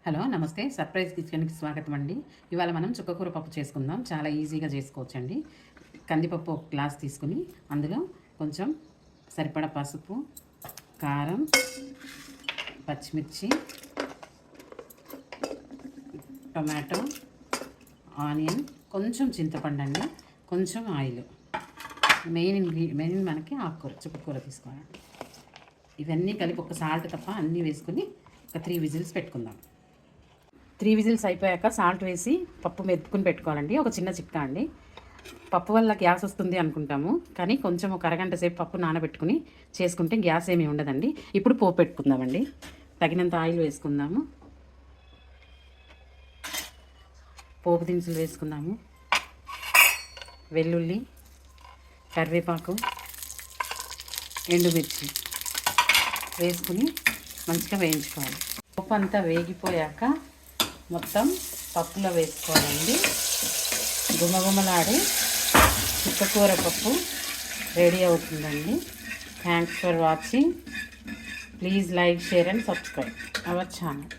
Hello నమస్తే surprise కిచెన్కి స్వాగతం అండి. ఇవాళ మనం చుక్కకూర పప్పు చేసుకుందాం. చాలా ఈజీగా చేసుకోవచ్చండి. కందిపప్పు ఒక గ్లాస్ తీసుకుని అందులో కొంచెం సరిపడా పసుపు, కారం, పచ్చిమిర్చి, టొమాటో, ఆనియన్, కొంచెం చింతపండు అండి, కొంచెం ఆయిల్. మెయిన్ మనకి ఆకుకూర చుక్కకూర తీసుకోవాలండి. ఇవన్నీ కలిపి ఒక సాల్ట్ తప్ప అన్నీ వేసుకుని ఒక 3 విజిల్స్ పెట్టుకుందాం. 3 విజిల్స్ అయిపోయాక సాల్ట్ వేసి పప్పు మెత్తుకుని పెట్టుకోవాలండి. ఒక చిన్న చిట్కా అండి. పప్పు వల్ల గ్యాస్ వస్తుంది అనుకుంటాము, కానీ కొంచెం ఒక అరగంట సేపు పప్పు నానబెట్టుకుని చేసుకుంటే గ్యాస్ ఏమీ ఉండదండి. ఇప్పుడు పోపు పెట్టుకుందామండి. తగినంత ఆయిల్ వేసుకుందాము. పోపు దినుసులు వేసుకుందాము. వెల్లుల్లి, కరివేపాకు, ఎండుమిర్చి వేసుకుని మంచిగా వేయించుకోవాలి. పప్పు అంతా వేగిపోయాక మొత్తం పప్పులో వేసుకోవాలండి. గుమగుమలాడి చుక్కకూర పప్పు రెడీ అవుతుందండి. Thanks for watching. Please like, share and subscribe our channel.